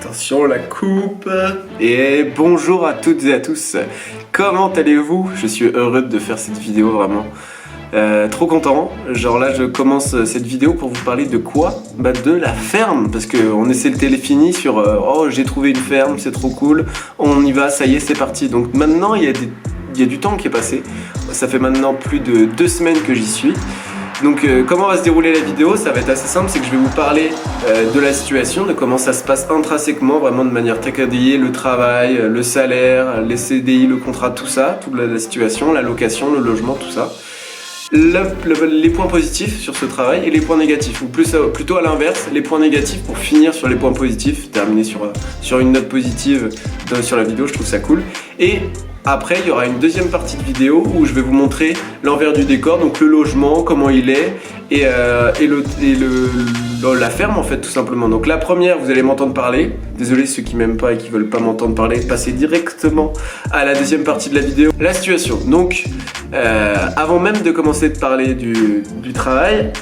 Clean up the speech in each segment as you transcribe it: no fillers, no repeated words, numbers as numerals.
Attention la coupe. Et bonjour à toutes et à tous. Comment allez-vous? Je suis heureux de faire cette vidéo vraiment. Trop content. Genre là je commence cette vidéo pour vous parler de quoi? Bah de la ferme. Parce qu'on essaie le téléphini sur oh j'ai trouvé une ferme, c'est trop cool. On y va, ça y est c'est parti. Donc maintenant il y a du temps qui est passé. Ça fait maintenant plus de 2 semaines que j'y suis. Donc comment va se dérouler la vidéo? Ça va être assez simple, c'est que je vais vous parler de la situation, de comment ça se passe intrinsèquement, vraiment de manière très quadrillée, le travail, le salaire, les CDI, le contrat, tout ça, toute la situation, la location, le logement, tout ça. Les points positifs sur ce travail et les points négatifs, ou plutôt à l'inverse, les points négatifs pour finir sur les points positifs, terminer sur une note positive sur la vidéo, je trouve ça cool. Et après, il y aura une deuxième partie de vidéo où je vais vous montrer l'envers du décor, donc le logement, comment il est, et la ferme en fait tout simplement. Donc la première, vous allez m'entendre parler. Désolé ceux qui m'aiment pas et qui veulent pas m'entendre parler, passez directement à la deuxième partie de la vidéo. La situation, donc avant même de commencer de parler du travail,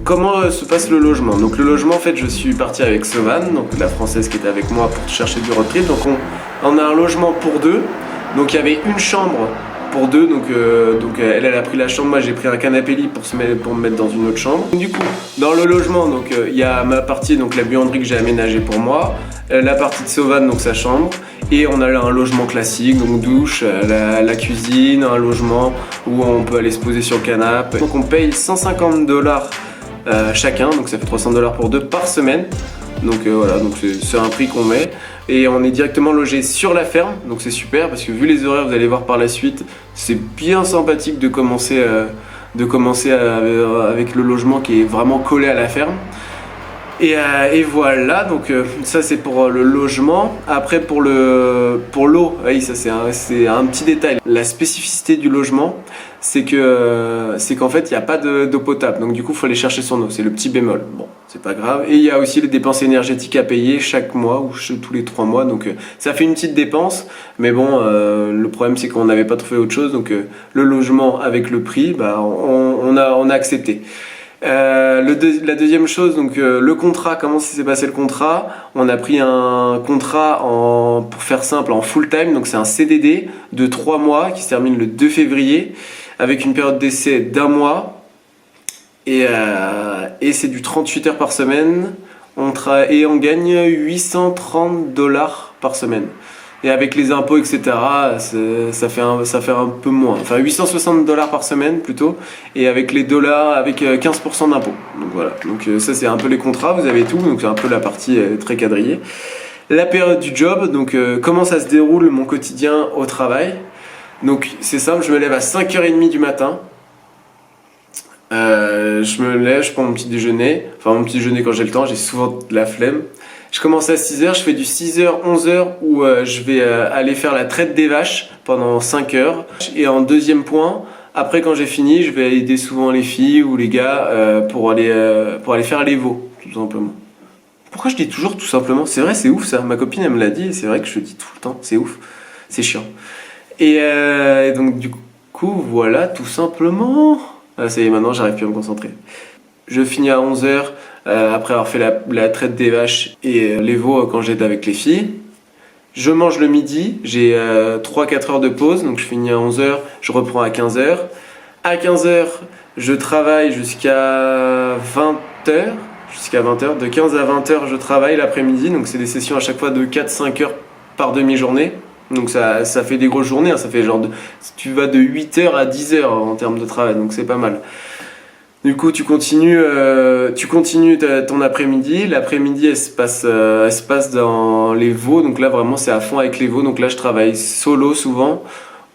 comment se passe le logement? Donc le logement en fait, je suis parti avec Sovan, donc la française qui était avec moi pour chercher du road trip. Donc on a un logement pour deux. Donc il y avait une chambre pour deux, donc elle a pris la chambre, moi j'ai pris un canapé lit pour me mettre dans une autre chambre. Du coup, dans le logement, donc il y a ma partie, donc la buanderie que j'ai aménagée pour moi, la partie de Sovan, donc sa chambre, et on a là un logement classique, donc douche, la cuisine, un logement où on peut aller se poser sur le canapé. Donc on paye 150 $ chacun, donc ça fait 300 $ pour deux par semaine. Donc voilà, donc c'est un prix qu'on met. Et on est directement logé sur la ferme, donc c'est super parce que vu les horaires, vous allez voir par la suite, c'est bien sympathique de commencer avec le logement qui est vraiment collé à la ferme. Et voilà, donc ça c'est pour le logement. Après pour l'eau, oui, ça c'est un petit détail. La spécificité du logement, c'est qu'en fait il n'y a pas d'eau potable, donc du coup il faut aller chercher son eau, c'est le petit bémol. Bon, c'est pas grave. Et il y a aussi les dépenses énergétiques à payer chaque mois ou tous les 3 mois, donc ça fait une petite dépense. Mais bon, le problème c'est qu'on n'avait pas trouvé autre chose, donc le logement avec le prix, bah, on a accepté. La deuxième chose, donc le contrat, comment s'est passé le contrat? On a pris un contrat pour faire simple en full time, donc c'est un CDD de 3 mois qui se termine le 2 février avec une période d'essai d'1 mois et c'est du 38 heures par semaine et on gagne 830 $ par semaine. Et avec les impôts, etc., ça fait un peu moins. Enfin, 860 $ par semaine plutôt. Et avec les dollars, avec 15% d'impôts. Donc voilà. Donc ça, c'est un peu les contrats. Vous avez tout. Donc c'est un peu la partie très quadrillée. La période du job. Donc comment ça se déroule mon quotidien au travail. Donc c'est simple. Je me lève à 5h30 du matin. Je me lève, je prends mon petit déjeuner. Enfin, mon petit déjeuner quand j'ai le temps. J'ai souvent de la flemme. Je commence à 6h, je fais du 6h, 11h où je vais aller faire la traite des vaches pendant 5 heures. Et en deuxième point, après quand j'ai fini, je vais aider souvent les filles ou les gars pour aller faire les veaux, tout simplement. Pourquoi je dis toujours tout simplement? C'est vrai, c'est ouf ça. Ma copine elle me l'a dit et c'est vrai que je le dis tout le temps. C'est ouf, c'est chiant. Et donc du coup, voilà, tout simplement. Ça y est, maintenant j'arrive plus à me concentrer. Je finis à 11h. Après avoir fait la traite des vaches et les veaux quand j'étais avec les filles. Je mange le midi, j'ai 3-4 heures de pause, donc je finis à 11h, je reprends à 15h. À 15h, je travaille jusqu'à 20h. De 15 à 20h, je travaille l'après-midi, donc c'est des sessions à chaque fois de 4-5 heures par demi-journée. Donc ça fait des grosses journées, hein. Ça fait genre tu vas de 8h à 10h en termes de travail, donc c'est pas mal. Du coup, tu continues ton après-midi. L'après-midi, elle se passe dans les veaux. Donc là, vraiment, c'est à fond avec les veaux. Donc là, je travaille solo souvent,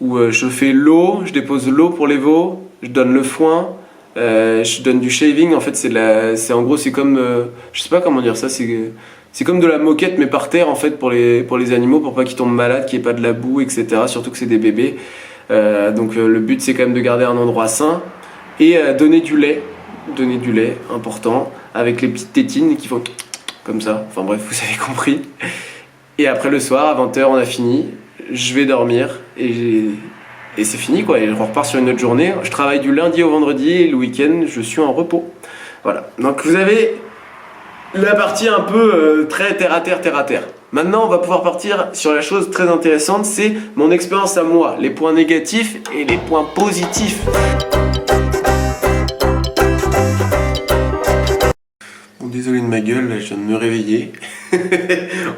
où je fais l'eau, je dépose l'eau pour les veaux, je donne le foin, je donne du shaving. En fait, en gros, c'est comme, je sais pas comment dire ça, c'est comme de la moquette, mais par terre, en fait, pour les animaux, pour pas qu'ils tombent malades, qu'il n'y ait pas de la boue, etc. Surtout que c'est des bébés. Donc le but, c'est quand même de garder un endroit sain. Et donner du lait, important, avec les petites tétines qui font comme ça, enfin bref, vous avez compris. Et après le soir, à 20h, on a fini, je vais dormir, et c'est fini quoi, et je repars sur une autre journée. Je travaille du lundi au vendredi, et le week-end, je suis en repos. Voilà, donc vous avez la partie un peu très terre à terre. Maintenant, on va pouvoir partir sur la chose très intéressante, c'est mon expérience à moi, les points négatifs et les points positifs. Bon, désolé de ma gueule, là, je viens de me réveiller.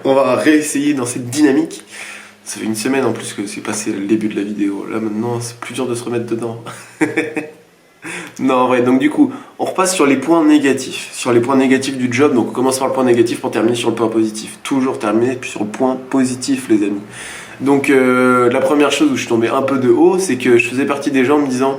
On va réessayer dans cette dynamique. Ça fait une semaine en plus que c'est passé le début de la vidéo. Là maintenant, c'est plus dur de se remettre dedans. Non, en vrai, donc du coup, on repasse sur les points négatifs. Sur les points négatifs du job, donc on commence par le point négatif pour terminer sur le point positif. Toujours terminer sur le point positif, les amis. Donc la première chose où je suis tombé un peu de haut, c'est que je faisais partie des gens me disant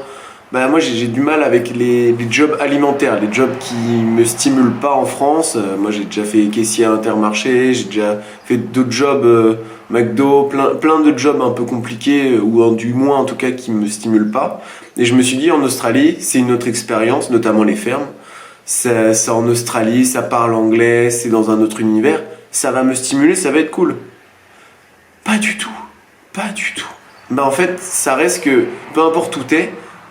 bah moi j'ai du mal avec les jobs alimentaires, les jobs qui me stimulent pas en France. Moi j'ai déjà fait caissier à Intermarché, j'ai déjà fait d'autres jobs McDo, plein de jobs un peu compliqués ou du moins en tout cas qui me stimulent pas. Et je me suis dit en Australie c'est une autre expérience, notamment les fermes. C'est en Australie, ça parle anglais, c'est dans un autre univers, ça va me stimuler, ça va être cool. Pas du tout. Bah en fait ça reste que peu importe où t'es,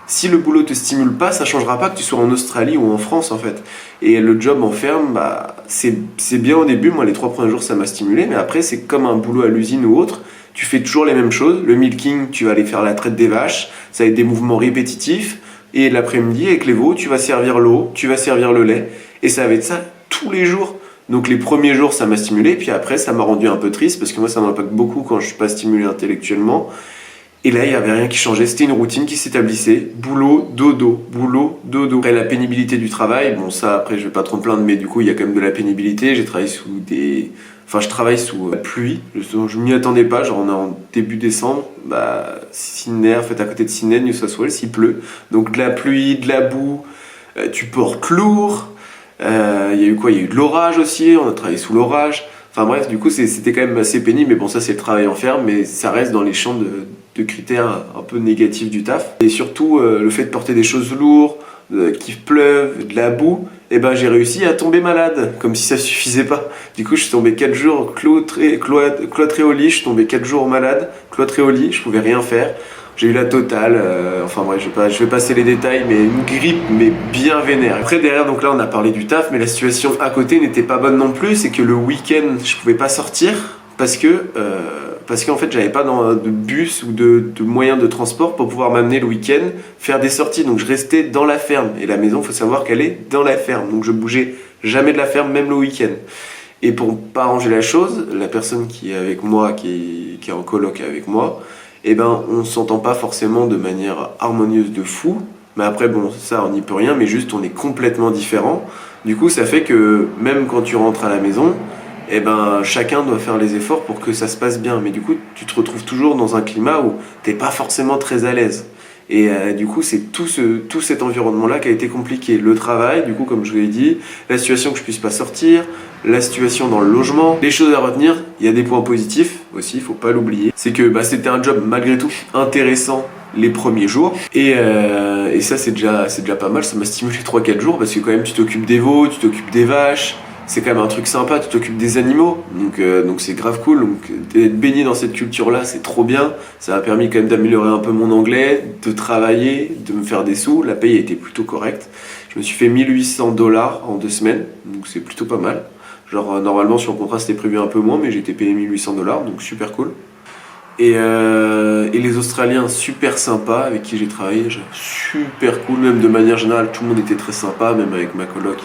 si le boulot te stimule pas, ça changera pas que tu sois en Australie ou en France en fait. Et le job en ferme, bah c'est bien au début, moi les 3 premiers jours ça m'a stimulé, mais après c'est comme un boulot à l'usine ou autre, tu fais toujours les mêmes choses. Le milking, tu vas aller faire la traite des vaches, ça va être des mouvements répétitifs, et l'après-midi avec les veaux, tu vas servir l'eau, tu vas servir le lait, et ça va être ça tous les jours. Donc les premiers jours ça m'a stimulé, puis après ça m'a rendu un peu triste, parce que moi ça m'impacte beaucoup quand je suis pas stimulé intellectuellement. Et là, il n'y avait rien qui changeait, c'était une routine qui s'établissait, boulot, dodo. Après, la pénibilité du travail, bon ça, après, je vais pas trop me plaindre, mais du coup, il y a quand même de la pénibilité, j'ai travaillé sous des... Enfin, je travaille sous la pluie, je m'y attendais pas, genre on est en début décembre, bah, Sydney, en fait, à côté de Sydney, New South Wales, il pleut, donc de la pluie, de la boue, tu portes lourd, il y a eu quoi? Il y a eu de l'orage aussi, on a travaillé sous l'orage, enfin bref, du coup, c'était quand même assez pénible, mais bon, ça, c'est le travail en ferme, mais ça reste dans les champs de critères un peu négatifs du taf. Et surtout le fait de porter des choses lourdes, qu'il pleuve, de la boue, et ben j'ai réussi à tomber malade, comme si ça suffisait pas. Du coup je suis tombé 4 jours cloîtré au lit, je suis tombé 4 jours malade, cloîtré au lit, je pouvais rien faire. J'ai eu la totale, enfin bref, je vais passer les détails, mais une grippe, mais bien vénère. Après derrière, donc là on a parlé du taf, mais la situation à côté n'était pas bonne non plus, c'est que le week-end je pouvais pas sortir, parce qu'en fait j'avais pas de bus ou de moyens de transport pour pouvoir m'amener le week-end faire des sorties, donc je restais dans la ferme, et la maison faut savoir qu'elle est dans la ferme, donc je bougeais jamais de la ferme même le week-end. Et pour pas arranger la chose, la personne qui est avec moi, qui est en coloc avec moi, eh ben on s'entend pas forcément de manière harmonieuse de fou, mais après bon ça on n'y peut rien, mais juste on est complètement différents. Du coup ça fait que même quand tu rentres à la maison, eh ben chacun doit faire les efforts pour que ça se passe bien, mais du coup tu te retrouves toujours dans un climat où t'es pas forcément très à l'aise. Et du coup c'est tout cet environnement là qui a été compliqué. Le travail, du coup comme je vous l'ai dit, la situation que je puisse pas sortir, la situation dans le logement. Les choses à retenir, il y a des points positifs aussi, il faut pas l'oublier. C'est que c'était un job malgré tout intéressant les premiers jours, et ça c'est déjà pas mal. Ça m'a stimulé 3-4 jours, parce que quand même tu t'occupes des veaux, tu t'occupes des vaches, c'est quand même un truc sympa, tu t'occupes des animaux, donc c'est grave cool. Donc d'être baigné dans cette culture là c'est trop bien, ça m'a permis quand même d'améliorer un peu mon anglais, de travailler, de me faire des sous. La paye a été plutôt correcte, je me suis fait 1800$ en 2 semaines, donc c'est plutôt pas mal. Genre normalement sur le contrat c'était prévu un peu moins, mais j'ai été payé 1800$, donc super cool. Et les Australiens super sympas avec qui j'ai travaillé, super cool, même de manière générale tout le monde était très sympa, même avec ma coloc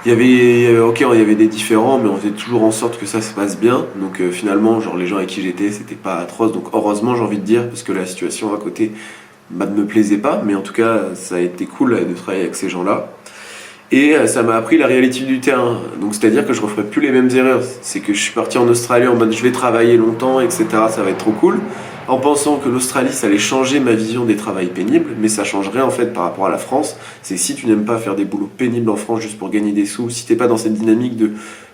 il y avait des différends, mais on faisait toujours en sorte que ça se passe bien. Donc finalement, genre les gens avec qui j'étais, c'était pas atroce. Donc heureusement, j'ai envie de dire, parce que la situation à côté ne me plaisait pas, mais en tout cas, ça a été cool de travailler avec ces gens-là. Et ça m'a appris la réalité du terrain. Donc c'est-à-dire que je referai plus les mêmes erreurs. C'est que je suis parti en Australie en mode je vais travailler longtemps, etc. Ça va être trop cool, en pensant que l'Australie ça allait changer ma vision des travails pénibles, mais ça changerait en fait par rapport à la France. C'est si tu n'aimes pas faire des boulots pénibles en France juste pour gagner des sous, si t'es pas dans cette dynamique de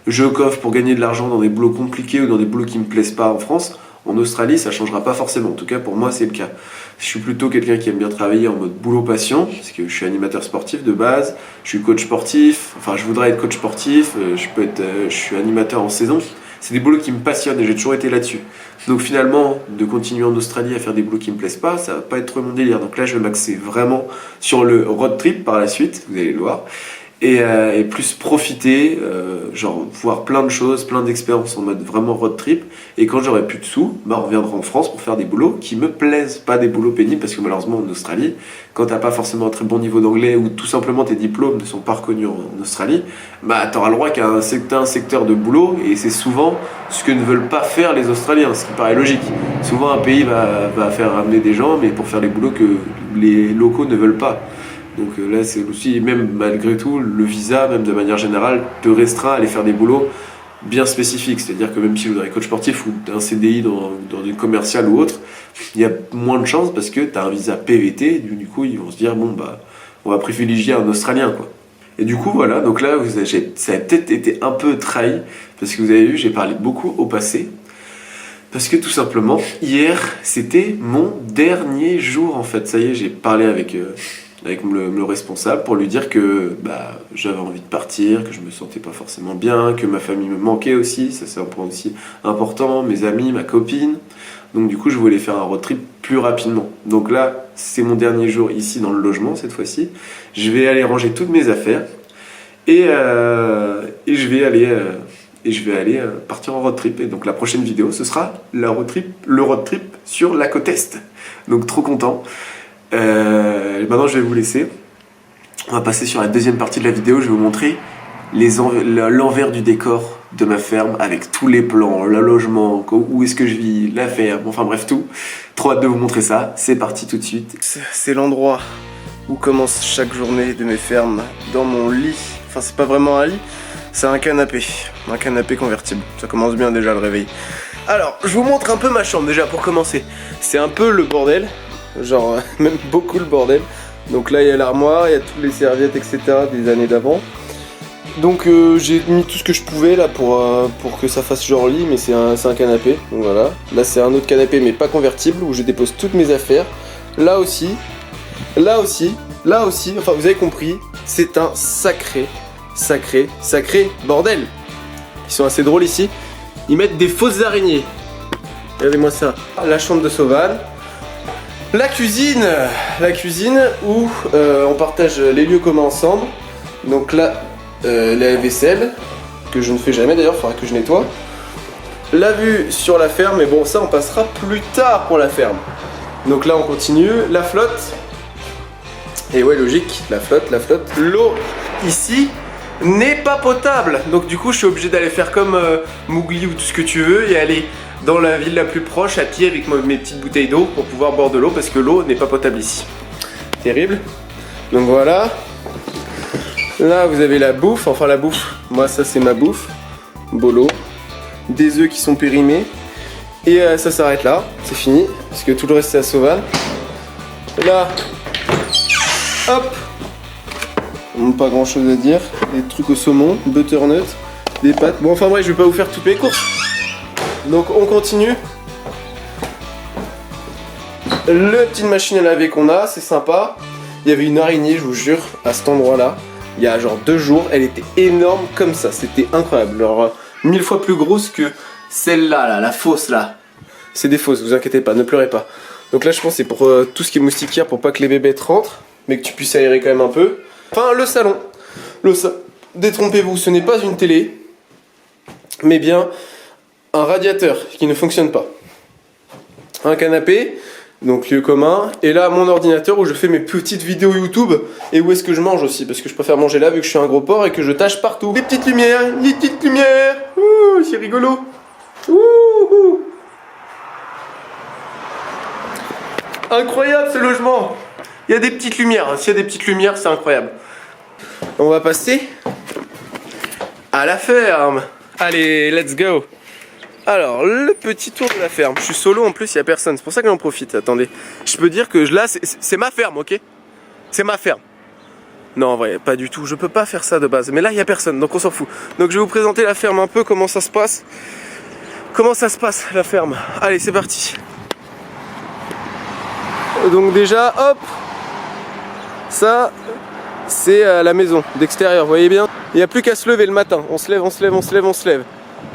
je coffre pour gagner de l'argent dans des boulots compliqués ou dans des boulots qui me plaisent pas en France, en Australie ça changera pas forcément. En tout cas pour moi c'est le cas. Je suis plutôt quelqu'un qui aime bien travailler en mode boulot passion, parce que je suis animateur sportif de base, je suis coach sportif, enfin je voudrais être coach sportif, je suis animateur en saison. C'est des boulots qui me passionnent et j'ai toujours été là-dessus. Donc finalement, de continuer en Australie à faire des boulots qui me plaisent pas, ça va pas être mon délire. Donc là, je vais m'axer vraiment sur le road trip par la suite, vous allez le voir. et plus profiter, genre voir plein de choses, plein d'expériences en mode vraiment road trip. Et quand j'aurai plus de sous, bah on reviendra en France pour faire des boulots qui me plaisent, pas des boulots pénibles, parce que malheureusement en Australie, quand t'as pas forcément un très bon niveau d'anglais ou tout simplement tes diplômes ne sont pas reconnus en Australie, bah t'auras le droit qu'à un secteur de boulot, et c'est souvent ce que ne veulent pas faire les Australiens, ce qui paraît logique. Souvent un pays va faire ramener des gens, mais pour faire les boulots que les locaux ne veulent pas. Donc là, c'est aussi, même malgré tout, le visa, même de manière générale, te restreint à aller faire des boulots bien spécifiques. C'est-à-dire que même si je voudrais coach sportif ou un CDI dans une commerciale ou autre, il y a moins de chances parce que tu as un visa PVT. Du coup, ils vont se dire, bon, bah, on va privilégier un Australien, quoi. Et du coup, voilà, donc là, ça a peut-être été un peu trahi, parce que vous avez vu, j'ai parlé beaucoup au passé. Parce que tout simplement, hier, c'était mon dernier jour, en fait. Ça y est, j'ai parlé avec le responsable pour lui dire que bah, j'avais envie de partir, que je me sentais pas forcément bien, que ma famille me manquait aussi, ça c'est un point aussi important, mes amis, ma copine. Donc du coup, je voulais faire un road trip plus rapidement. Donc là, c'est mon dernier jour ici dans le logement cette fois-ci. Je vais aller ranger toutes mes affaires et je vais aller partir en road trip. Et donc la prochaine vidéo, ce sera le road trip sur la côte Est. Donc trop content. Maintenant je vais vous laisser. On va passer sur la deuxième partie de la vidéo. Je vais vous montrer l'envers du décor de ma ferme avec tous les plans, le logement, où est-ce que je vis, la ferme, enfin bref tout. Trop hâte de vous montrer ça. C'est parti tout de suite. C'est l'endroit où commence chaque journée de mes fermes, dans mon lit. Enfin c'est pas vraiment un lit, c'est un canapé convertible. Ça commence bien déjà le réveil. Alors je vous montre un peu ma chambre déjà pour commencer. C'est un peu le bordel. Genre même beaucoup le bordel. Donc là il y a l'armoire, il y a toutes les serviettes etc des années d'avant. Donc j'ai mis tout ce que je pouvais là pour que ça fasse genre lit, mais c'est un canapé. Donc voilà. Là c'est un autre canapé mais pas convertible où je dépose toutes mes affaires. Là aussi, enfin vous avez compris, c'est un sacré bordel. Ils sont assez drôles ici. Ils mettent des fausses araignées. Regardez-moi ça. La chambre de Sauval. La cuisine où on partage les lieux communs ensemble. Donc là, la vaisselle, que je ne fais jamais d'ailleurs, il faudra que je nettoie. La vue sur la ferme, mais bon ça on passera plus tard pour la ferme. Donc là on continue, la flotte. Et ouais logique, la flotte. L'eau ici n'est pas potable. Donc du coup je suis obligé d'aller faire comme Mowgli ou tout ce que tu veux et aller dans la ville la plus proche à pied avec mes petites bouteilles d'eau pour pouvoir boire de l'eau parce que l'eau n'est pas potable ici. Terrible. Donc voilà. Là vous avez la bouffe, moi ça c'est ma bouffe. Bolo. Des œufs qui sont périmés. Et ça s'arrête là, c'est fini. Parce que tout le reste c'est à Sauval. Là, hop. Pas grand chose à dire. Des trucs au saumon, butternut, des pâtes. Bon enfin bref je vais pas vous faire toutes mes courses. Donc on continue. Le petite machine à laver qu'on a, c'est sympa. Il y avait une araignée, je vous jure, à cet endroit-là. Il y a genre 2 jours, elle était énorme comme ça. C'était incroyable. Alors 1000 fois plus grosse que celle-là, là, la fausse là. C'est des fausses, vous inquiétez pas, ne pleurez pas. Donc là je pense que c'est pour tout ce qui est moustiquaire, pour pas que les bébêtes rentrent, mais que tu puisses aérer quand même un peu. Enfin le salon. Détrompez-vous, ce n'est pas une télé, mais bien un radiateur qui ne fonctionne pas. Un canapé, donc lieu commun, et là mon ordinateur où je fais mes petites vidéos YouTube et où est-ce que je mange aussi, parce que je préfère manger là vu que je suis un gros porc et que je tâche partout. Les petites lumières, ouh, c'est rigolo. Ouh. Incroyable ce logement. Il y a des petites lumières, s'il y a des petites lumières c'est incroyable. On va passer à la ferme. Allez, let's go. Alors, le petit tour de la ferme. Je suis solo en plus, il n'y a personne. C'est pour ça que j'en profite. Attendez. Je peux dire que là, c'est ma ferme, ok? C'est ma ferme. Non, en vrai, pas du tout. Je peux pas faire ça de base. Mais là, il n'y a personne, donc on s'en fout. Donc, je vais vous présenter la ferme un peu, comment ça se passe. Comment ça se passe, la ferme. Allez, c'est parti. Donc déjà, hop. Ça, c'est la maison d'extérieur, vous voyez bien? Il n'y a plus qu'à se lever le matin. On se lève.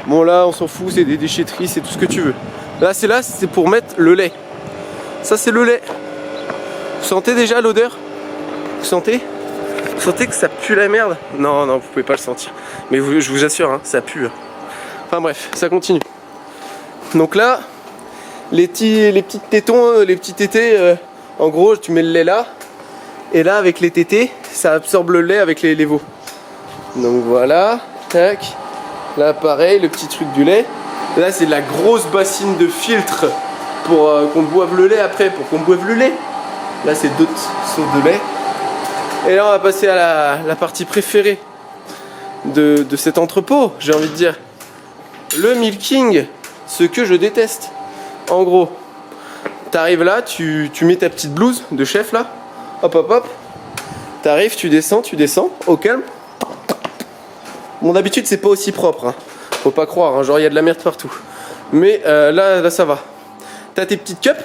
Bon là on s'en fout, c'est des déchetteries, c'est tout ce que tu veux. Là c'est pour mettre le lait. Ça c'est le lait. Vous sentez déjà l'odeur? Vous sentez? sentez que ça pue la merde? Non, non, vous pouvez pas le sentir. Mais je vous assure, hein, ça pue. Enfin bref, ça continue. Donc là, les petits tétons, les petits tétés, en gros, tu mets le lait là. Et là, avec les tétés, ça absorbe le lait avec les veaux. Donc voilà, tac. Là, pareil, le petit truc du lait. Là, c'est de la grosse bassine de filtre pour qu'on boive le lait après, pour qu'on boive le lait. Là, c'est d'autres sortes de lait. Et là, on va passer à la partie préférée de cet entrepôt, j'ai envie de dire. Le milking, ce que je déteste. En gros, t'arrives là, tu mets ta petite blouse de chef là. Hop, hop, hop. T'arrives, tu descends, au calme. Bon, d'habitude, c'est pas aussi propre. Hein. Faut pas croire, hein, genre il y a de la merde partout. Mais là, ça va. T'as tes petites cups,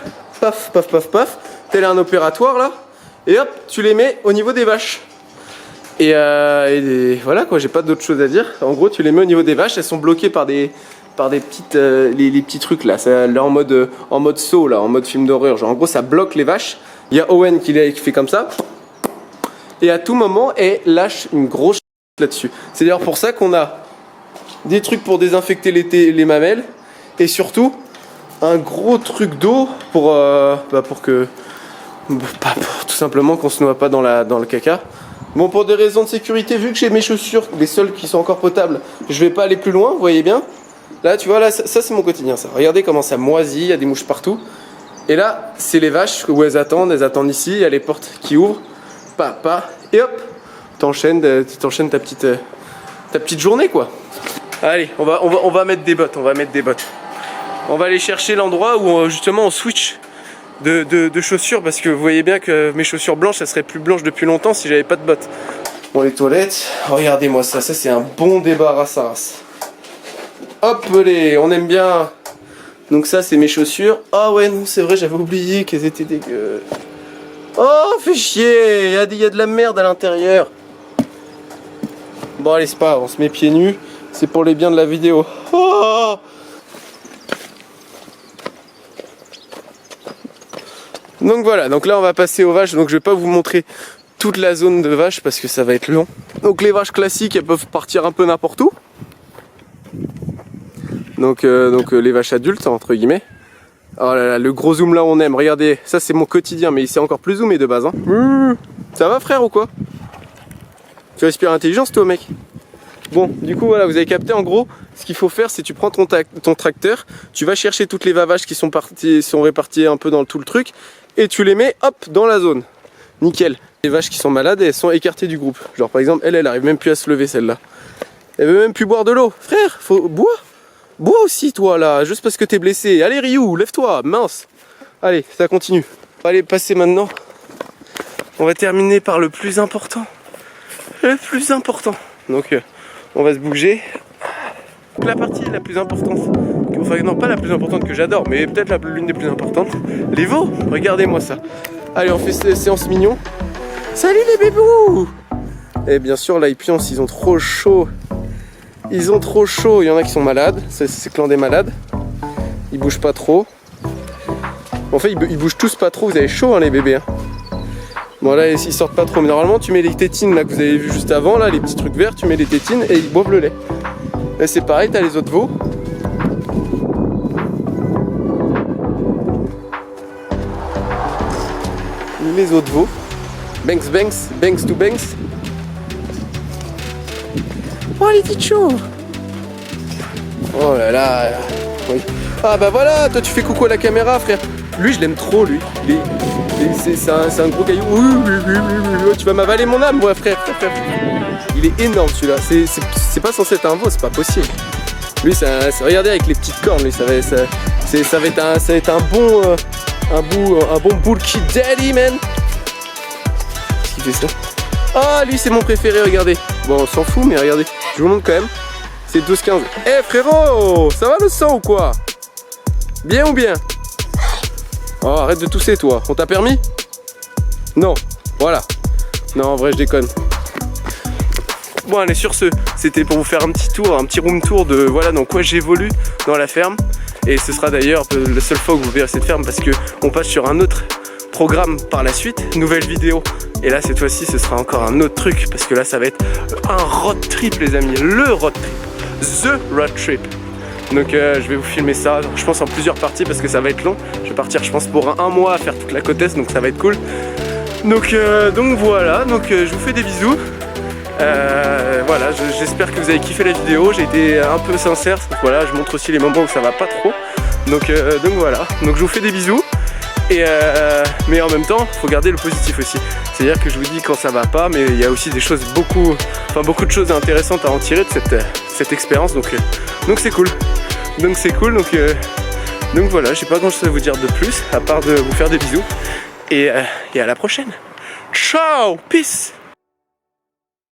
paf, paf, paf, paf. Tel un opératoire là. Et hop, tu les mets au niveau des vaches. Et voilà quoi, j'ai pas d'autre chose à dire. En gros, tu les mets au niveau des vaches, elles sont bloquées par des petites les petits trucs là. Là en mode saut là, en mode film d'horreur. Genre en gros, ça bloque les vaches. Il y a Owen qui fait comme ça. Et à tout moment, elle lâche une grosse là-dessus. C'est d'ailleurs pour ça qu'on a des trucs pour désinfecter les mamelles et surtout un gros truc d'eau pour tout simplement qu'on se noie pas dans le caca. Bon, pour des raisons de sécurité, vu que j'ai mes chaussures, les seules qui sont encore potables, je vais pas aller plus loin, vous voyez bien. Là, tu vois, là, ça c'est mon quotidien, ça. Regardez comment ça moisit, il y a des mouches partout. Et là, c'est les vaches où elles attendent ici, il y a les portes qui ouvrent, et hop, t'enchaînes ta petite journée, quoi. Allez, on va mettre des bottes, On va aller chercher l'endroit où justement on switch de chaussures, parce que vous voyez bien que mes chaussures blanches, elles seraient plus blanches depuis longtemps si j'avais pas de bottes. Bon, les toilettes, regardez-moi ça c'est un bon débarrassage. Hop, allez, on aime bien. Donc ça, c'est mes chaussures. Ah ouais, non, c'est vrai, j'avais oublié qu'elles étaient dégueu. Oh, fais chier, il y a de la merde à l'intérieur. Bon, allez, c'est pas grave, on se met pieds nus. C'est pour les biens de la vidéo. Oh, donc voilà, donc là on va passer aux vaches. Donc je vais pas vous montrer toute la zone de vaches parce que ça va être long. Donc les vaches classiques, elles peuvent partir un peu n'importe où. Donc les vaches adultes entre guillemets. Oh là là, le gros zoom là on aime. Regardez, ça c'est mon quotidien, mais c'est encore plus zoomé de base. Hein. Ça va frère ou quoi? Tu respires l'intelligence toi mec? Bon, du coup voilà, vous avez capté en gros. Ce qu'il faut faire, c'est tu prends ton tracteur, tu vas chercher toutes les vaches qui sont réparties un peu dans tout le truc, et tu les mets hop dans la zone. Nickel. Les vaches qui sont malades, elles sont écartées du groupe. Genre par exemple, elle arrive même plus à se lever celle-là. Elle veut même plus boire de l'eau. Frère, bois aussi toi là, juste parce que t'es blessé. Allez Ryu, lève-toi, mince. Allez, ça continue. On va aller passer maintenant. On va terminer par le plus important. Le plus important. Donc on va se bouger. La partie la plus importante, enfin non pas la plus importante que j'adore, mais peut-être l'une des plus importantes, les veaux. Regardez-moi ça. Allez, on fait cette séance mignon. Salut les bébous. Et bien sûr là ils pioncent, ils ont trop chaud. Ils ont trop chaud, il y en a qui sont malades, c'est le clan des malades. Ils bougent pas trop. En fait ils bougent tous pas trop, vous avez chaud hein, les bébés hein. Bon là ils sortent pas trop, mais normalement tu mets les tétines là que vous avez vu juste avant, là les petits trucs verts, tu mets les tétines et ils boivent le lait. Là c'est pareil, t'as les autres veaux. Les autres veaux. Banks to Banks. Oh les petites chauves. Oh là là. Oui. Ah bah voilà, toi tu fais coucou à la caméra frère. Lui je l'aime trop lui. C'est un gros caillou. Tu vas m'avaler mon âme moi frère. Il est énorme celui-là. C'est pas censé être un veau, c'est pas possible. Lui regardez avec les petites cornes, lui ça va être un bon bulky daddy man. Qu'est-ce qu'il fait ça? Ah lui c'est mon préféré, regardez. Bon on s'en fout mais regardez, je vous montre quand même. C'est 12-15. Eh frérot, ça va le sang ou quoi? Bien ou bien? Oh arrête de tousser toi, on t'a permis? Non, voilà. Non en vrai je déconne. Bon allez sur ce, c'était pour vous faire un petit room tour de voilà dans quoi j'évolue dans la ferme. Et ce sera d'ailleurs la seule fois que vous verrez cette ferme parce que on passe sur un autre programme par la suite, nouvelle vidéo. Et là cette fois-ci ce sera encore un autre truc parce que là ça va être un road trip les amis, le road trip, the road trip. Donc je vais vous filmer ça, je pense en plusieurs parties parce que ça va être long. Je vais partir je pense pour un mois à faire toute la côte est, donc ça va être cool. Donc voilà, je vous fais des bisous. Voilà, j'espère que vous avez kiffé la vidéo, j'ai été un peu sincère, donc voilà, je montre aussi les moments où ça va pas trop. Donc voilà, donc je vous fais des bisous. Mais en même temps, il faut garder le positif aussi. C'est-à-dire que je vous dis quand ça va pas, mais il y a aussi des choses beaucoup de choses intéressantes à en tirer de cette expérience. Donc c'est cool. Donc voilà, j'ai pas grand chose à vous dire de plus, à part de vous faire des bisous. Et à la prochaine. Ciao, peace.